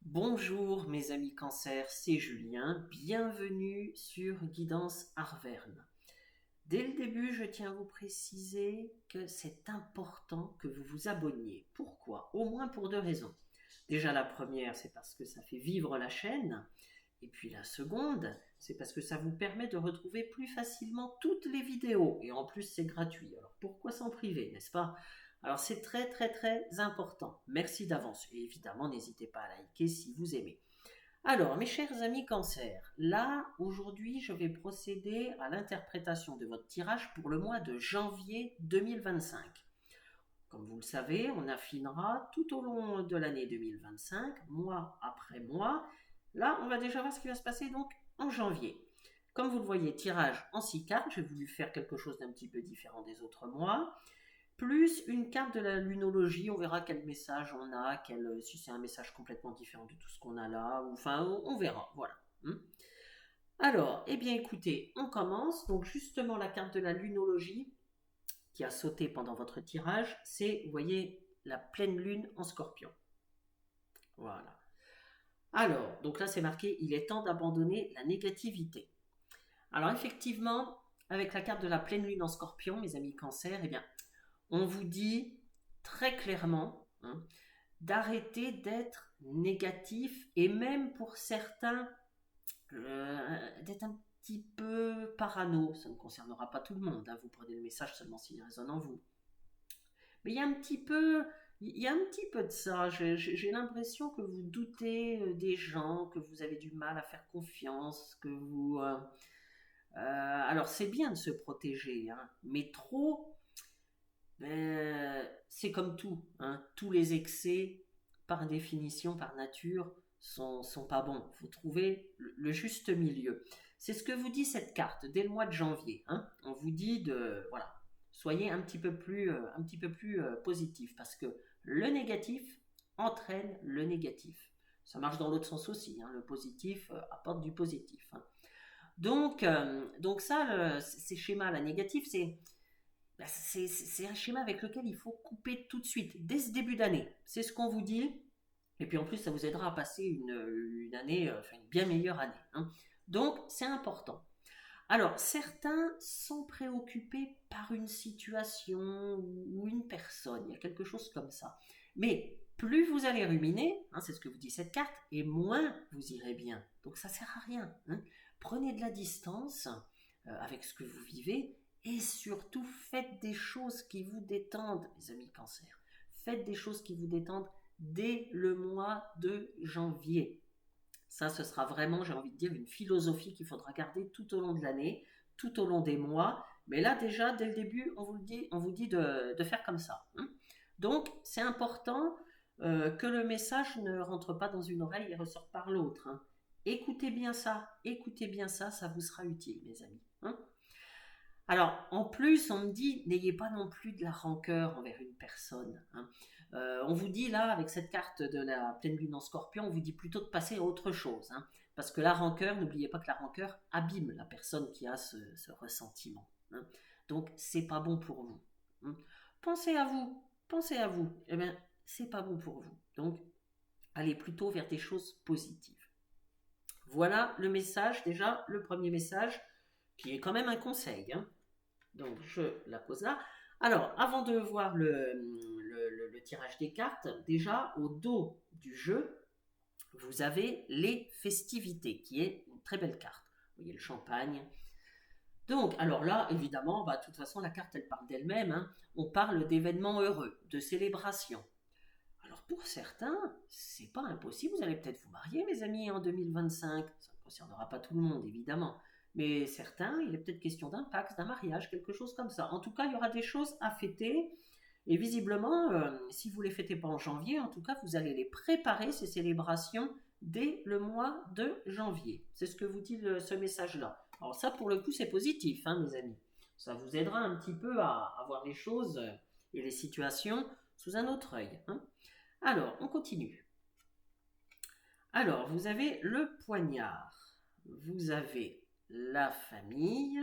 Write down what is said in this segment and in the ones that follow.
Bonjour mes amis cancer, c'est Julien, bienvenue sur Guidance Arverne. Dès le début, je tiens à vous préciser que c'est important que vous vous abonniez. Pourquoi? Au moins pour deux raisons. Déjà la première, c'est parce que ça fait vivre la chaîne. Et puis la seconde, c'est parce que ça vous permet de retrouver plus facilement toutes les vidéos. Et en plus, c'est gratuit. Alors pourquoi s'en priver, n'est-ce pas? Alors c'est très très très important. Merci d'avance. Et évidemment, n'hésitez pas à liker si vous aimez. Alors, mes chers amis cancer, là, aujourd'hui, je vais procéder à l'interprétation de votre tirage pour le mois de janvier 2025. Comme vous le savez, on affinera tout au long de l'année 2025, mois après mois. Là, on va déjà voir ce qui va se passer donc en janvier. Comme vous le voyez, tirage en 6 cartes. J'ai voulu faire quelque chose d'un petit peu différent des autres mois. Plus une carte de la lunologie. On verra quel message on a, si c'est un message complètement différent de tout ce qu'on a là. Enfin, on verra. Voilà. Alors, eh bien écoutez, on commence. Donc justement, la carte de la lunologie qui a sauté pendant votre tirage, c'est, vous voyez, la pleine lune en scorpion. Voilà. Alors, donc là, c'est marqué, il est temps d'abandonner la négativité. Alors, effectivement, avec la carte de la pleine lune en scorpion, mes amis cancer, eh bien, on vous dit très clairement d'arrêter d'être négatif et même pour certains, d'être un petit peu parano. Ça ne concernera pas tout le monde, hein, vous prenez le message seulement s'il résonne en vous. Mais il y a un petit peu de ça. J'ai l'impression que vous doutez des gens, que vous avez du mal à faire confiance, que vous. Alors c'est bien de se protéger, hein, mais trop, c'est comme tout, hein. Tous les excès, par définition, par nature, sont pas bons. Il faut trouver le juste milieu. C'est ce que vous dit cette carte dès le mois de janvier, hein. On vous dit de voilà, soyez un petit peu plus positif parce que le négatif entraîne le négatif. Ça marche dans l'autre sens aussi, hein. Le positif apporte du positif, hein. Donc ça, ces schémas là négatifs, c'est un schéma avec lequel il faut couper tout de suite, dès ce début d'année. C'est ce qu'on vous dit. Et puis en plus, ça vous aidera à passer une année, enfin une bien meilleure année, hein. Donc c'est important. Alors, certains sont préoccupés par une situation ou une personne, il y a quelque chose comme ça. Mais plus vous allez ruminer, hein, c'est ce que vous dit cette carte, et moins vous irez bien. Donc ça sert à rien, hein. Prenez de la distance avec ce que vous vivez et surtout faites des choses qui vous détendent, mes amis cancer. Faites des choses qui vous détendent dès le mois de janvier. Ça, ce sera vraiment, j'ai envie de dire, une philosophie qu'il faudra garder tout au long de l'année, tout au long des mois. Mais là, déjà, dès le début, on vous dit de faire comme ça, hein. Donc, c'est important que le message ne rentre pas dans une oreille et ressorte par l'autre, hein. Écoutez bien ça vous sera utile, mes amis, hein. Alors, en plus, on me dit, n'ayez pas non plus de la rancœur envers une personne, hein. On vous dit là, avec cette carte de la pleine lune en scorpion, on vous dit plutôt de passer à autre chose, hein. Parce que la rancœur, n'oubliez pas que la rancœur abîme la personne qui a ce ressentiment, hein. Donc, c'est pas bon pour vous, hein. Pensez à vous. Eh bien, c'est pas bon pour vous. Donc, allez plutôt vers des choses positives. Voilà le message, déjà, le premier message, qui est quand même un conseil, hein. Donc je la pose là. Alors, avant de voir le tirage des cartes, déjà au dos du jeu, vous avez les festivités, qui est une très belle carte. Vous voyez le champagne. Donc, alors là, évidemment, bah, de toute façon, la carte, elle parle d'elle-même, hein. On parle d'événements heureux, de célébrations. Alors pour certains, c'est pas impossible. Vous allez peut-être vous marier, mes amis, en 2025. Ça ne concernera pas tout le monde, évidemment. Mais certains, il est peut-être question d'un pacte, d'un mariage, quelque chose comme ça. En tout cas, il y aura des choses à fêter. Et visiblement, si vous ne les fêtez pas en janvier, en tout cas, vous allez les préparer, ces célébrations, dès le mois de janvier. C'est ce que vous dit ce message-là. Alors ça, pour le coup, c'est positif, hein, mes amis. Ça vous aidera un petit peu à voir les choses et les situations sous un autre œil, hein. Alors, on continue. Alors, vous avez le poignard, vous avez la famille,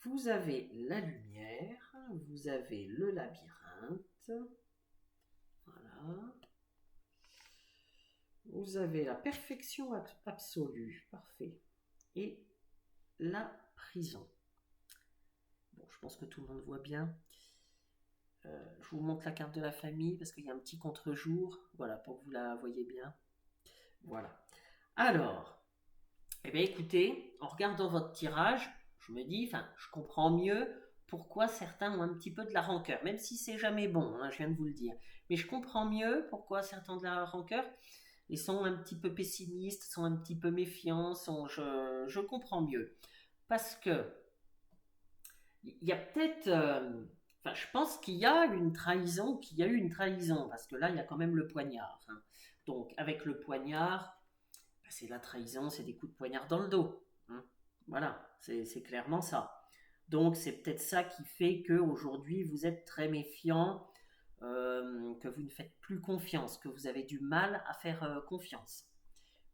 vous avez la lumière, vous avez le labyrinthe, voilà. vous avez la perfection absolue, parfait, et la prison. Bon, je pense que tout le monde voit bien. Je vous montre la carte de la famille parce qu'il y a un petit contre-jour, voilà, pour que vous la voyez bien. Voilà. Alors, eh bien écoutez, en regardant votre tirage, je me dis, enfin, je comprends mieux pourquoi certains ont un petit peu de la rancœur, même si c'est jamais bon, hein, je viens de vous le dire. Mais je comprends mieux pourquoi certains ont de la rancœur. Ils sont un petit peu pessimistes, sont un petit peu méfiants, je comprends mieux. Parce que il y a peut-être, enfin, je pense qu'il y a une trahison, qu'il y a eu une trahison, parce que là, il y a quand même le poignard, hein. Donc, avec le poignard, ben, c'est la trahison, c'est des coups de poignard dans le dos, hein. Voilà, c'est clairement ça. Donc, c'est peut-être ça qui fait qu'aujourd'hui, vous êtes très méfiant, que vous ne faites plus confiance, que vous avez du mal à faire confiance.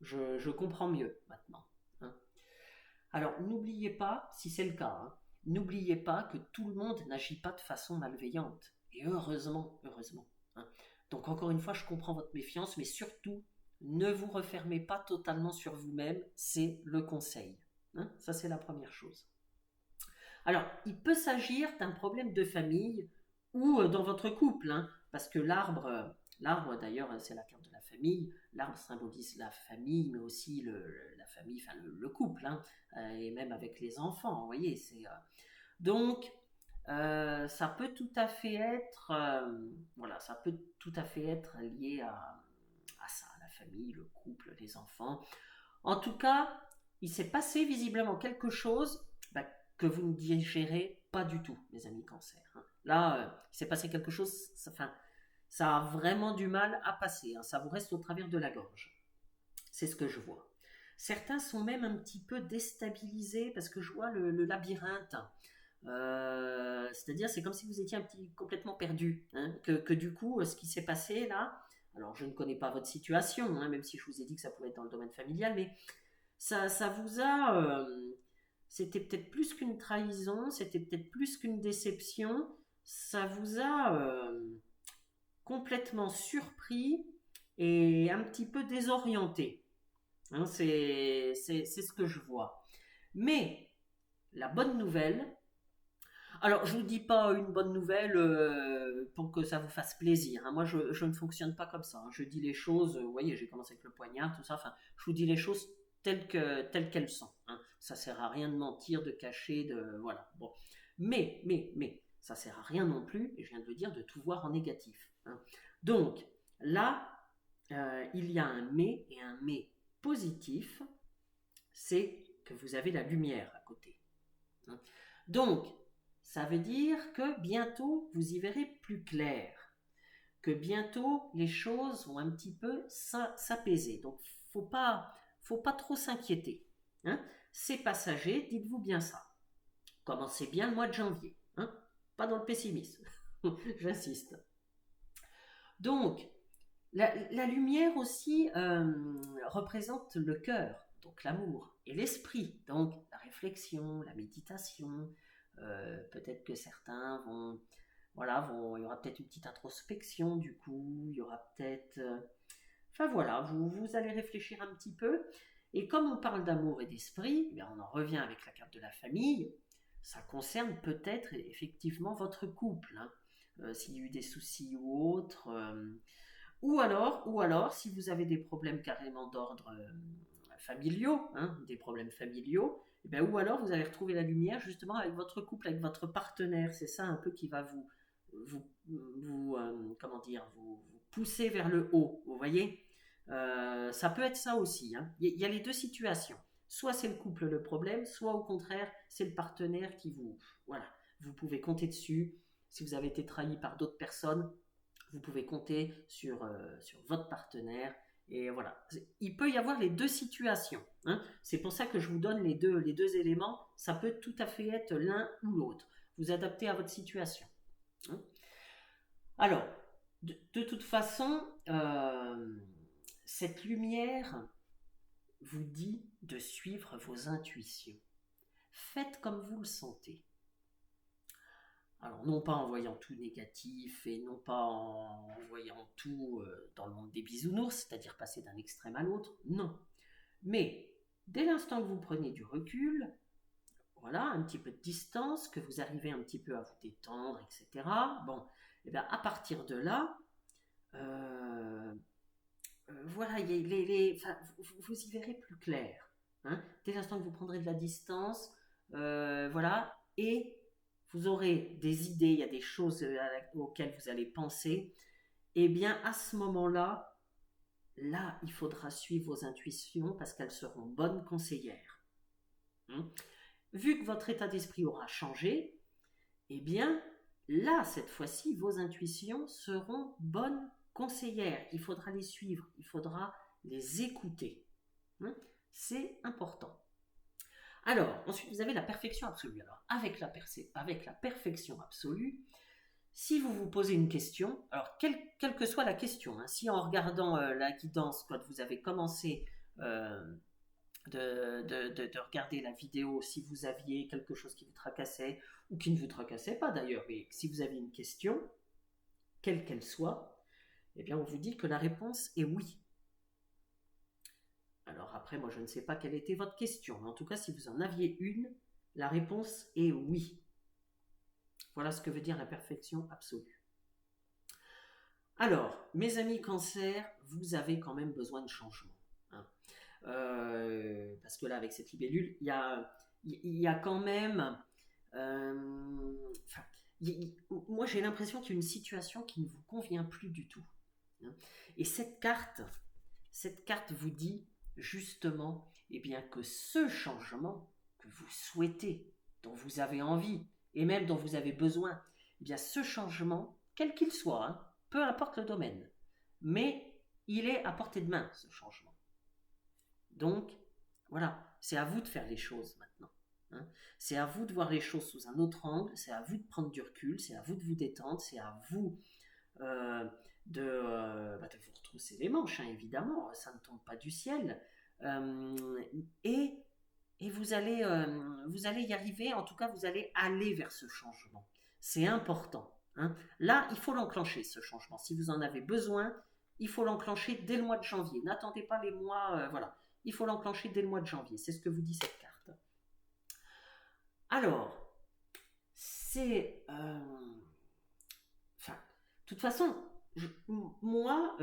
Je comprends mieux maintenant, hein. Alors, n'oubliez pas, si c'est le cas, hein, n'oubliez pas que tout le monde n'agit pas de façon malveillante. Et heureusement, heureusement, hein. Donc, encore une fois, je comprends votre méfiance, mais surtout, ne vous refermez pas totalement sur vous-même, c'est le conseil, hein. Ça, c'est la première chose. Alors, il peut s'agir d'un problème de famille ou dans votre couple, hein, parce que l'arbre d'ailleurs, c'est la carte de la famille. L'arbre symbolise la famille, mais aussi la famille, enfin le couple, hein, et même avec les enfants. Vous voyez, donc ça peut tout à fait être, voilà, ça peut tout à fait être lié à ça, la famille, le couple, les enfants. En tout cas, il s'est passé visiblement quelque chose, bah, que vous ne digérez pas du tout, mes amis cancer, hein. Là, il s'est passé quelque chose, ça a vraiment du mal à passer, hein. Ça vous reste au travers de la gorge. C'est ce que je vois. Certains sont même un petit peu déstabilisés parce que je vois le labyrinthe. C'est-à-dire, c'est comme si vous étiez complètement perdu, hein, que du coup, ce qui s'est passé là, alors je ne connais pas votre situation, hein, même si je vous ai dit que ça pouvait être dans le domaine familial, mais ça vous a, c'était peut-être plus qu'une trahison, c'était peut-être plus qu'une déception, ça vous a complètement surpris et un petit peu désorienté, hein, c'est ce que je vois. Mais la bonne nouvelle, alors je ne vous dis pas une bonne nouvelle pour que ça vous fasse plaisir, hein. Moi je ne fonctionne pas comme ça, hein. Je dis les choses, vous voyez, j'ai commencé avec le poignard, tout ça, enfin, je vous dis les choses telles qu'elles sont, hein. Ça sert à rien de mentir, de cacher, voilà. Bon. Mais, ça sert à rien non plus, et je viens de le dire, de tout voir en négatif, hein. Donc, là, il y a un mais, et un mais positif, c'est que vous avez la lumière à côté, hein. Donc, ça veut dire que bientôt, vous y verrez plus clair, que bientôt, les choses vont un petit peu s'apaiser. Donc, faut pas trop s'inquiéter, hein. C'est passager, dites-vous bien ça. Commencez bien le mois de janvier, hein. Pas dans le pessimisme, j'insiste. Donc, la lumière aussi représente le cœur, donc l'amour, et l'esprit, donc la réflexion, la méditation. Peut-être que certains vont, voilà, il y aura peut-être une petite introspection du coup, il y aura peut-être, enfin voilà, vous allez réfléchir un petit peu. Et comme on parle d'amour et d'esprit, eh bien on en revient avec la carte de la famille. Ça concerne peut-être effectivement votre couple, hein. S'il y a eu des soucis ou autres. Ou alors, si vous avez des problèmes carrément d'ordre familiaux, hein, des problèmes familiaux, eh bien, ou alors vous allez retrouver la lumière justement avec votre couple, avec votre partenaire. C'est ça un peu qui va comment dire, vous pousser vers le haut. Vous voyez, ça peut être ça aussi, hein. Il y a les deux situations. Soit c'est le couple le problème, soit au contraire c'est le partenaire qui voilà, vous pouvez compter dessus. Si vous avez été trahi par d'autres personnes, vous pouvez compter sur votre partenaire. Et voilà, il peut y avoir les deux situations, hein. C'est pour ça que je vous donne les deux éléments. Ça peut tout à fait être l'un ou l'autre. Vous adaptez à votre situation, hein. Alors, de toute façon, cette lumière vous dit de suivre vos intuitions. Faites comme vous le sentez. Alors, non pas en voyant tout négatif et non pas en voyant tout dans le monde des bisounours, c'est-à-dire passer d'un extrême à l'autre, non. Mais dès l'instant que vous prenez du recul, voilà, un petit peu de distance, que vous arrivez un petit peu à vous détendre, etc. Bon, et bien à partir de là, euh, voilà, enfin, vous y verrez plus clair. Hein. Dès l'instant que vous prendrez de la distance, voilà, et vous aurez des idées, il y a des choses auxquelles vous allez penser, et bien à ce moment-là, là, il faudra suivre vos intuitions parce qu'elles seront bonnes conseillères. Hein. Vu que votre état d'esprit aura changé, eh bien, là, cette fois-ci, vos intuitions seront bonnes conseillères. Il faudra les suivre, il faudra les écouter. Hein. C'est important. Alors, ensuite, vous avez la perfection absolue. Alors, avec la perfection absolue, si vous vous posez une question, alors quelle que soit la question, hein, si en regardant la guidance, quand vous avez commencé de regarder la vidéo, si vous aviez quelque chose qui vous tracassait, ou qui ne vous tracassait pas d'ailleurs, mais si vous avez une question, quelle qu'elle soit, eh bien on vous dit que la réponse est oui. Alors après, moi je ne sais pas quelle était votre question, mais en tout cas, si vous en aviez une, la réponse est oui. Voilà ce que veut dire la perfection absolue. Alors, mes amis cancer, vous avez quand même besoin de changement. Hein. Parce que là, avec cette libellule, il y a quand même... moi, j'ai l'impression qu'il y a une situation qui ne vous convient plus du tout. Hein. Et cette carte vous dit justement eh bien, que ce changement que vous souhaitez, dont vous avez envie, et même dont vous avez besoin, eh bien, ce changement, quel qu'il soit, hein, peu importe le domaine, mais il est à portée de main, ce changement. Donc, voilà, c'est à vous de faire les choses maintenant. Hein. C'est à vous de voir les choses sous un autre angle, c'est à vous de prendre du recul, c'est à vous de vous détendre, c'est à vous de vous retrousser les manches, hein, évidemment, ça ne tombe pas du ciel. Et vous allez y arriver, en tout cas, vous allez aller vers ce changement. C'est important. Hein. Là, il faut l'enclencher, ce changement. Si vous en avez besoin, il faut l'enclencher dès le mois de janvier. N'attendez pas les mois, voilà. Il faut l'enclencher dès le mois de janvier. C'est ce que vous dit cette carte. Alors, c'est... Enfin, de toute façon, moi,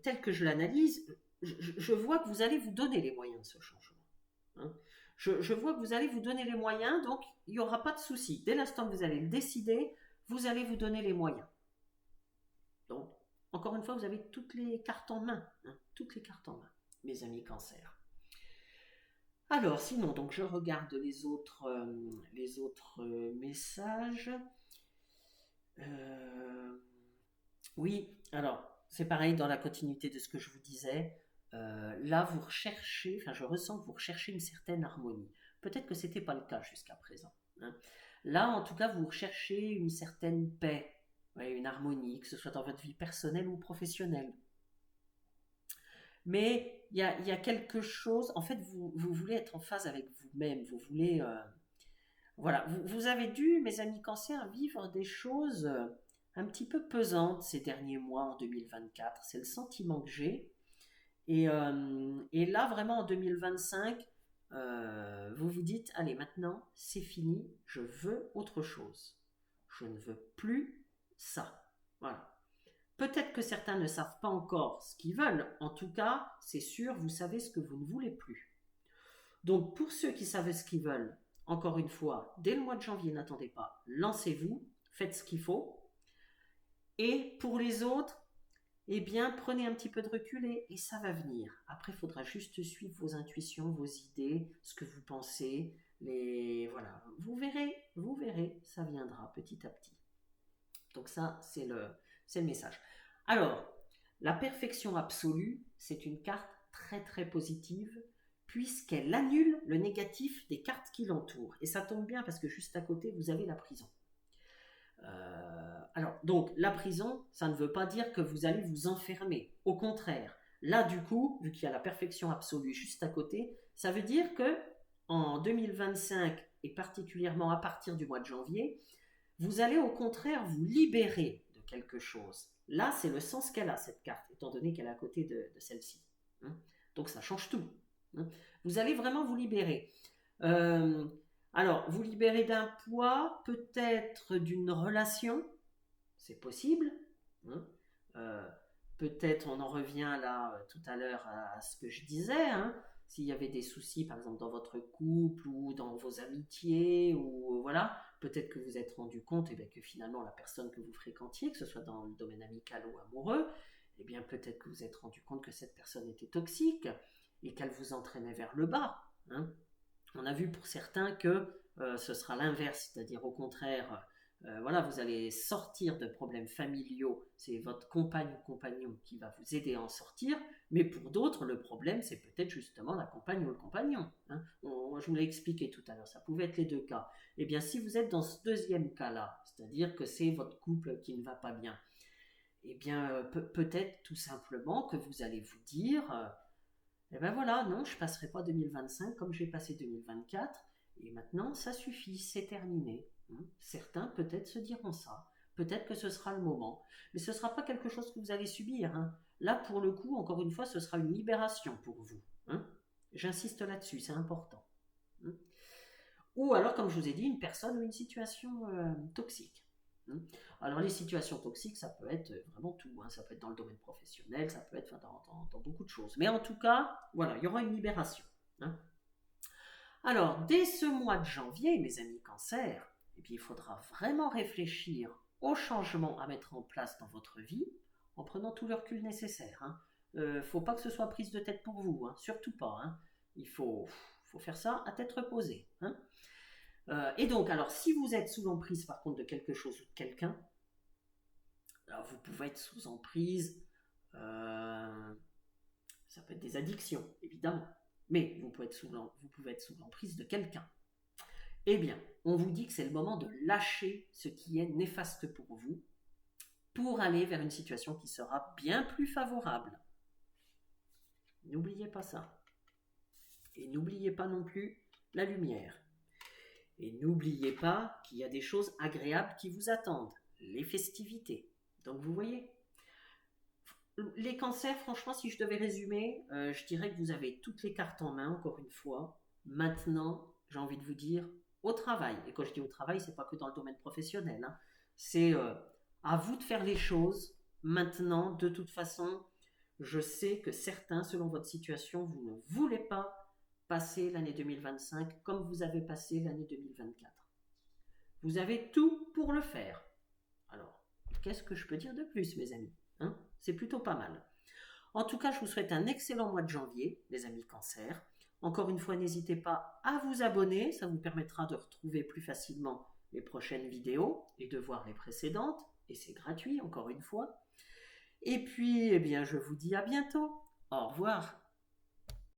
tel que je l'analyse, je vois que vous allez vous donner les moyens de ce changement. Hein. Je vois que vous allez vous donner les moyens, donc il n'y aura pas de souci. Dès l'instant que vous allez le décider, vous allez vous donner les moyens. Donc, encore une fois, vous avez toutes les cartes en main. Hein, toutes les cartes en main, mes amis cancer. Alors, sinon, donc je regarde les autres messages. Oui, alors, c'est pareil dans la continuité de ce que je vous disais. Là, vous recherchez, enfin, je ressens que vous recherchez une certaine harmonie. Peut-être que ce n'était pas le cas jusqu'à présent. Hein. Là, en tout cas, vous recherchez une certaine paix, une harmonie, que ce soit dans votre vie personnelle ou professionnelle. Mais il y a quelque chose, en fait, vous voulez être en phase avec vous-même, vous voulez... voilà, vous avez dû, mes amis cancer, vivre des choses un petit peu pesantes ces derniers mois en 2024. C'est le sentiment que j'ai. Et là, vraiment, en 2025, vous vous dites, allez, maintenant, c'est fini, je veux autre chose. Je ne veux plus ça. Voilà. Peut-être que certains ne savent pas encore ce qu'ils veulent. En tout cas, c'est sûr, vous savez ce que vous ne voulez plus. Donc, pour ceux qui savent ce qu'ils veulent, encore une fois, dès le mois de janvier, n'attendez pas, lancez-vous, faites ce qu'il faut. Et pour les autres, eh bien, prenez un petit peu de recul et ça va venir. Après, il faudra juste suivre vos intuitions, vos idées, ce que vous pensez. Voilà, vous verrez, ça viendra petit à petit. Donc ça, c'est le message. Alors, la perfection absolue, c'est une carte très très positive puisqu'elle annule le négatif des cartes qui l'entourent. Et ça tombe bien parce que juste à côté, vous avez la prison. Alors, donc, la prison, ça ne veut pas dire que vous allez vous enfermer. Au contraire, là, du coup, vu qu'il y a la perfection absolue juste à côté, ça veut dire que en 2025, et particulièrement à partir du mois de janvier, vous allez au contraire vous libérer de quelque chose. Là, c'est le sens qu'elle a, cette carte, étant donné qu'elle est à côté de celle-ci. Hein. Donc ça change tout. Hein. Vous allez vraiment vous libérer. Alors, vous libérer d'un poids, peut-être d'une relation, c'est possible. Hein. Peut-être, on en revient là tout à l'heure à ce que je disais, hein, s'il y avait des soucis par exemple dans votre couple ou dans vos amitiés, ou voilà, peut-être que vous êtes rendu compte que finalement la personne que vous fréquentiez, que ce soit dans le domaine amical ou amoureux, eh bien peut-être que vous êtes rendu compte que cette personne était toxique et qu'elle vous entraînait vers le bas. Hein. On a vu pour certains que ce sera l'inverse, c'est-à-dire au contraire, voilà, vous allez sortir de problèmes familiaux, c'est votre compagne ou compagnon qui va vous aider à en sortir, mais pour d'autres, le problème, c'est peut-être justement la compagne ou le compagnon. Hein. Je vous l'ai expliqué tout à l'heure, ça pouvait être les deux cas. Eh bien, si vous êtes dans ce deuxième cas-là, c'est-à-dire que c'est votre couple qui ne va pas bien, eh bien, peut-être tout simplement que vous allez vous dire, eh ben voilà, non, je ne passerai pas 2025 comme j'ai passé 2024, et maintenant, ça suffit, c'est terminé. Certains peut-être se diront ça, peut-être que ce sera le moment, mais ce ne sera pas quelque chose que vous allez subir. Hein. Là, pour le coup, encore une fois, ce sera une libération pour vous. Hein. J'insiste là-dessus, c'est important. Hein. Ou alors, comme je vous ai dit, une personne ou une situation toxique. Hein. Alors, les situations toxiques, ça peut être vraiment tout. Hein. Ça peut être dans le domaine professionnel, ça peut être dans beaucoup de choses. Mais en tout cas, voilà, il y aura une libération. Hein. Alors, dès ce mois de janvier, mes amis Cancer, eh bien, il faudra vraiment réfléchir aux changements à mettre en place dans votre vie en prenant tout le recul nécessaire. Hein. Faut pas que ce soit prise de tête pour vous, hein, surtout pas. Hein. Il faut faire ça à tête reposée. Hein. Et donc, alors, si vous êtes sous l'emprise par contre de quelque chose ou de quelqu'un, alors vous pouvez être sous emprise, ça peut être des addictions, évidemment, mais vous pouvez être sous l'emprise de quelqu'un. Eh bien, on vous dit que c'est le moment de lâcher ce qui est néfaste pour vous pour aller vers une situation qui sera bien plus favorable. N'oubliez pas ça. Et n'oubliez pas non plus la lumière. Et n'oubliez pas qu'il y a des choses agréables qui vous attendent, les festivités. Donc vous voyez, les cancers, franchement, si je devais résumer, je dirais que vous avez toutes les cartes en main, encore une fois. Maintenant, j'ai envie de vous dire, au travail. Et quand je dis au travail, c'est pas que dans le domaine professionnel. Hein. C'est à vous de faire les choses. Maintenant, de toute façon, je sais que certains, selon votre situation, vous ne voulez pas passer l'année 2025 comme vous avez passé l'année 2024. Vous avez tout pour le faire. Alors, qu'est-ce que je peux dire de plus, mes amis? Hein? C'est plutôt pas mal. En tout cas, je vous souhaite un excellent mois de janvier, les amis Cancer. Encore une fois, n'hésitez pas à vous abonner, ça vous permettra de retrouver plus facilement les prochaines vidéos et de voir les précédentes, et c'est gratuit, encore une fois. Et puis, eh bien, je vous dis à bientôt. Au revoir.